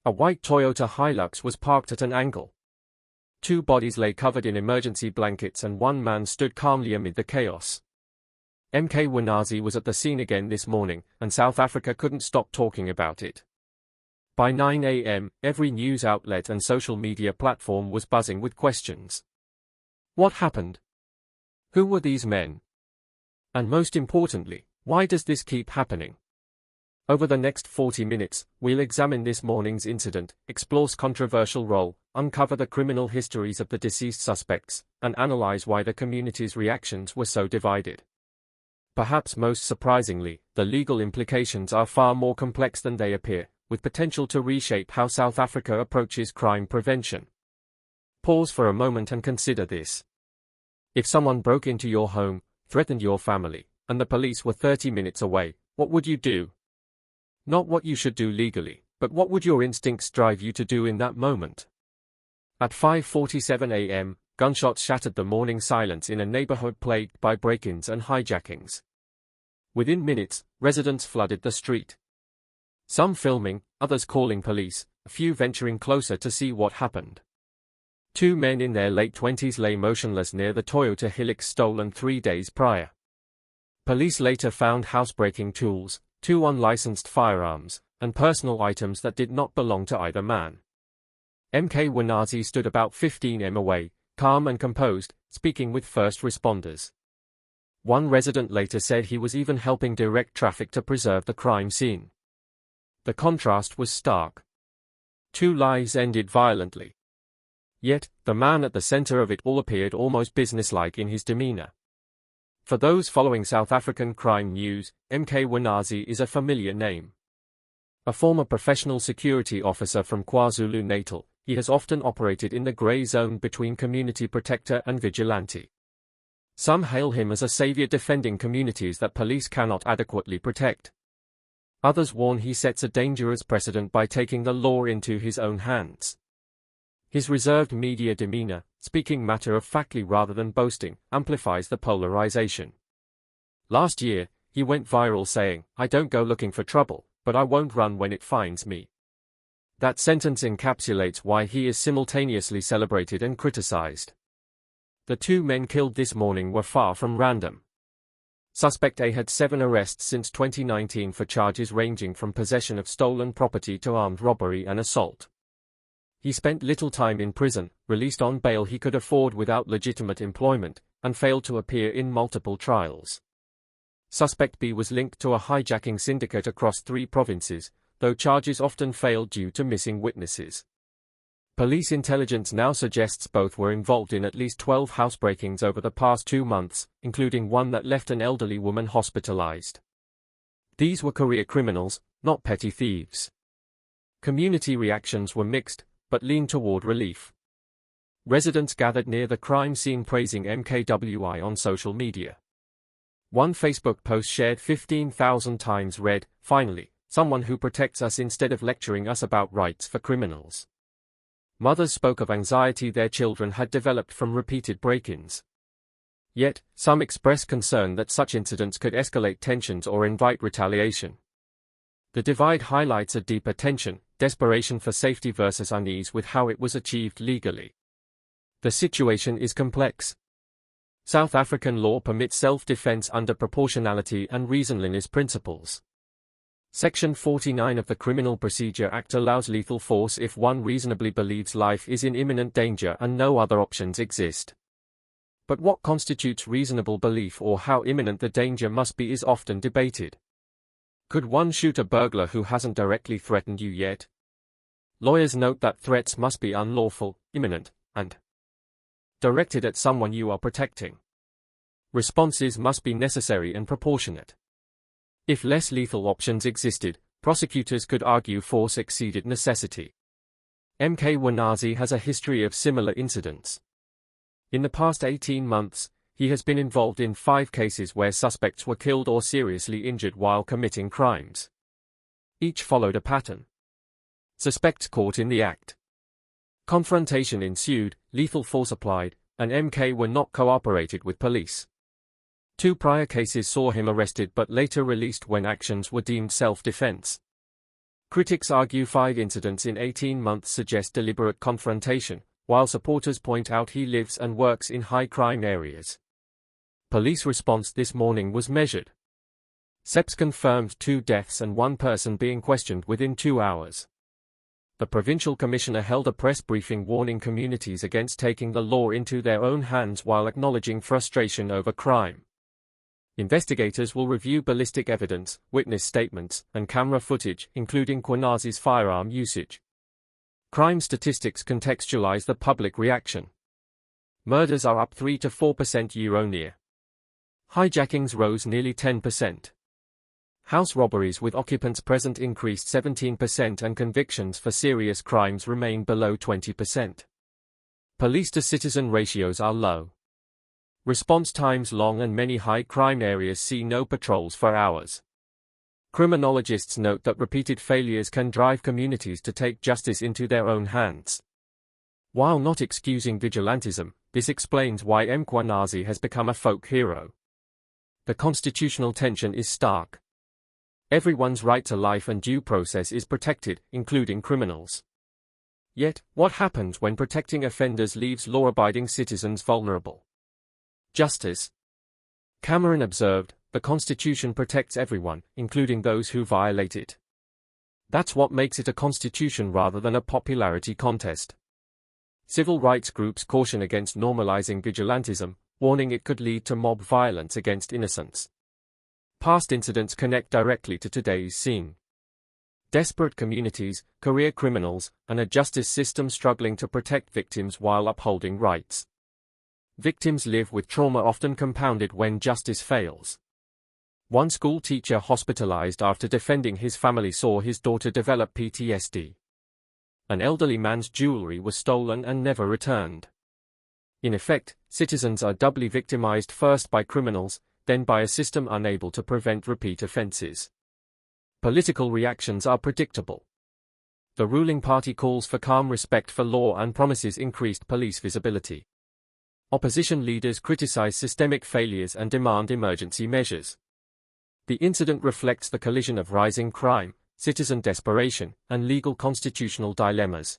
A white Toyota Hilux was parked at an angle. Two bodies lay covered in emergency blankets and one man stood calmly amid the chaos. Mkhwanazi was at the scene again this morning, and South Africa couldn't stop talking about it. By 9 a.m., every news outlet and social media platform was buzzing with questions. What happened? Who were these men? And most importantly, why does this keep happening? Over the next 40 minutes, we'll examine this morning's incident, explore controversial role, uncover the criminal histories of the deceased suspects, and analyze why the community's reactions were so divided. Perhaps most surprisingly, the legal implications are far more complex than they appear, with potential to reshape how South Africa approaches crime prevention. Pause for a moment and consider this. If someone broke into your home, threatened your family, and the police were 30 minutes away, what would you do? Not what you should do legally, but what would your instincts drive you to do in that moment? At 5:47 a.m., gunshots shattered the morning silence in a neighborhood plagued by break-ins and hijackings. Within minutes, residents flooded the street. Some filming, others calling police, a few venturing closer to see what happened. Two men in their late 20s lay motionless near the Toyota Hilux stolen 3 days prior. Police later found housebreaking tools, 2 unlicensed firearms, and personal items that did not belong to either man. Mkhwanazi stood about 15 m away, calm and composed, speaking with first responders. One resident later said he was even helping direct traffic to preserve the crime scene. The contrast was stark. 2 lives ended violently. Yet, the man at the center of it all appeared almost businesslike in his demeanor. For those following South African crime news, Mkhwanazi is a familiar name. A former professional security officer from KwaZulu-Natal, he has often operated in the grey zone between community protector and vigilante. Some hail him as a savior defending communities that police cannot adequately protect. Others warn he sets a dangerous precedent by taking the law into his own hands. His reserved media demeanor, speaking matter-of-factly rather than boasting, amplifies the polarization. Last year, he went viral saying, "I don't go looking for trouble, but I won't run when it finds me." That sentence encapsulates why he is simultaneously celebrated and criticized. The 2 men killed this morning were far from random. Suspect A had 7 arrests since 2019 for charges ranging from possession of stolen property to armed robbery and assault. He spent little time in prison, released on bail he could afford without legitimate employment, and failed to appear in multiple trials. Suspect B was linked to a hijacking syndicate across 3 provinces, though charges often failed due to missing witnesses. Police intelligence now suggests both were involved in at least 12 housebreakings over the past 2 months, including one that left an elderly woman hospitalized. These were career criminals, not petty thieves. Community reactions were mixed, but leaned toward relief. Residents gathered near the crime scene praising Mkhwanazi on social media. One Facebook post shared 15,000 times read, "Finally, someone who protects us instead of lecturing us about rights for criminals." Mothers spoke of anxiety their children had developed from repeated break-ins. Yet, some expressed concern that such incidents could escalate tensions or invite retaliation. The divide highlights a deeper tension, desperation for safety versus unease with how it was achieved legally. The situation is complex. South African law permits self-defense under proportionality and reasonableness principles. Section 49 of the Criminal Procedure Act allows lethal force if one reasonably believes life is in imminent danger and no other options exist. But what constitutes reasonable belief or how imminent the danger must be is often debated. Could one shoot a burglar who hasn't directly threatened you yet? Lawyers note that threats must be unlawful, imminent, and directed at someone you are protecting. Responses must be necessary and proportionate. If less lethal options existed, prosecutors could argue force exceeded necessity. Mkhwanazi has a history of similar incidents. In the past 18 months, he has been involved in 5 cases where suspects were killed or seriously injured while committing crimes. Each followed a pattern. Suspects caught in the act. Confrontation ensued, lethal force applied, and MK were not cooperated with police. 2 prior cases saw him arrested but later released when actions were deemed self-defense. Critics argue 5 incidents in 18 months suggest deliberate confrontation, while supporters point out he lives and works in high-crime areas. Police response this morning was measured. SEPS confirmed 2 deaths and 1 person being questioned within 2 hours. The provincial commissioner held a press briefing warning communities against taking the law into their own hands while acknowledging frustration over crime. Investigators will review ballistic evidence, witness statements, and camera footage, including Mkhwanazi's firearm usage. Crime statistics contextualize the public reaction. Murders are up 3 to 4% year-on-year. Hijackings rose nearly 10%. House robberies with occupants present increased 17% and convictions for serious crimes remain below 20%. Police-to-citizen ratios are low. Response times long and many high-crime areas see no patrols for hours. Criminologists note that repeated failures can drive communities to take justice into their own hands. While not excusing vigilantism, this explains why Mkhwanazi has become a folk hero. The constitutional tension is stark. Everyone's right to life and due process is protected, including criminals. Yet, what happens when protecting offenders leaves law-abiding citizens vulnerable? Justice. Cameron observed, the Constitution protects everyone, including those who violate it. That's what makes it a constitution rather than a popularity contest. Civil rights groups caution against normalizing vigilantism, warning it could lead to mob violence against innocents. Past incidents connect directly to today's scene. Desperate communities, career criminals, and a justice system struggling to protect victims while upholding rights. Victims live with trauma often compounded when justice fails. One school teacher hospitalized after defending his family saw his daughter develop PTSD. An elderly man's jewelry was stolen and never returned. In effect, citizens are doubly victimized, first by criminals, then by a system unable to prevent repeat offenses. Political reactions are predictable. The ruling party calls for calm respect for law and promises increased police visibility. Opposition leaders criticize systemic failures and demand emergency measures. The incident reflects the collision of rising crime, citizen desperation, and legal constitutional dilemmas.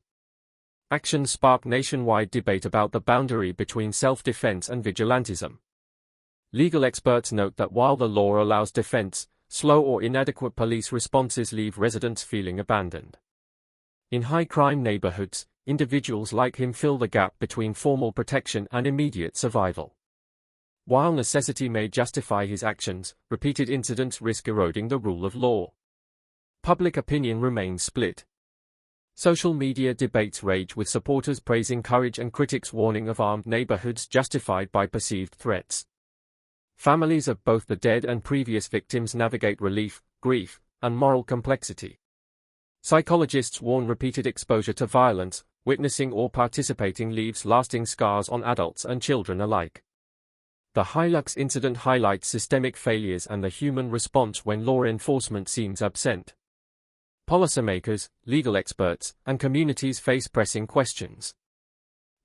Actions spark nationwide debate about the boundary between self-defense and vigilantism. Legal experts note that while the law allows defense, slow or inadequate police responses leave residents feeling abandoned. In high-crime neighborhoods, individuals like him fill the gap between formal protection and immediate survival. While necessity may justify his actions, repeated incidents risk eroding the rule of law. Public opinion remains split. Social media debates rage, with supporters praising courage and critics warning of armed neighborhoods justified by perceived threats. Families of both the dead and previous victims navigate relief, grief, and moral complexity. Psychologists warn repeated exposure to violence, witnessing or participating leaves lasting scars on adults and children alike. The Hilux incident highlights systemic failures and the human response when law enforcement seems absent. Policymakers, legal experts, and communities face pressing questions.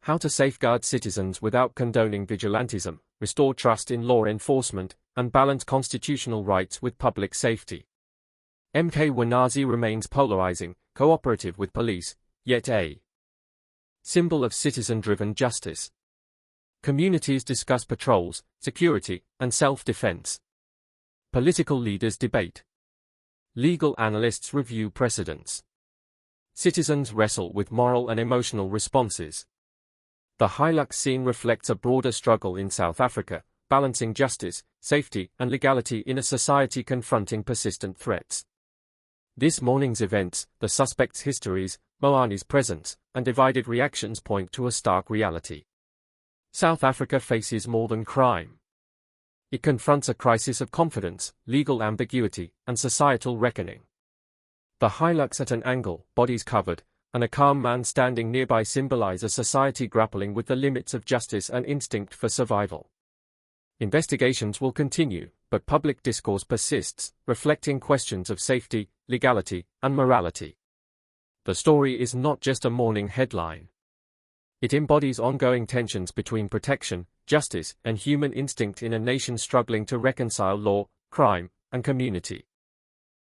How to safeguard citizens without condoning vigilantism, restore trust in law enforcement, and balance constitutional rights with public safety. Mkhwanazi remains polarizing, cooperative with police, yet a symbol of citizen-driven justice. Communities discuss patrols, security, and self-defense. Political leaders debate. Legal analysts review precedents. Citizens wrestle with moral and emotional responses. The Hilux scene reflects a broader struggle in South Africa, balancing justice, safety, and legality in a society confronting persistent threats. This morning's events, the suspects' histories, Mkhwanazi's presence, and divided reactions point to a stark reality. South Africa faces more than crime. It confronts a crisis of confidence, legal ambiguity, and societal reckoning. The Hilux at an angle, bodies covered, and a calm man standing nearby symbolize a society grappling with the limits of justice and instinct for survival. Investigations will continue, but public discourse persists, reflecting questions of safety, legality, and morality. The story is not just a morning headline. It embodies ongoing tensions between protection, justice, and human instinct in a nation struggling to reconcile law, crime, and community.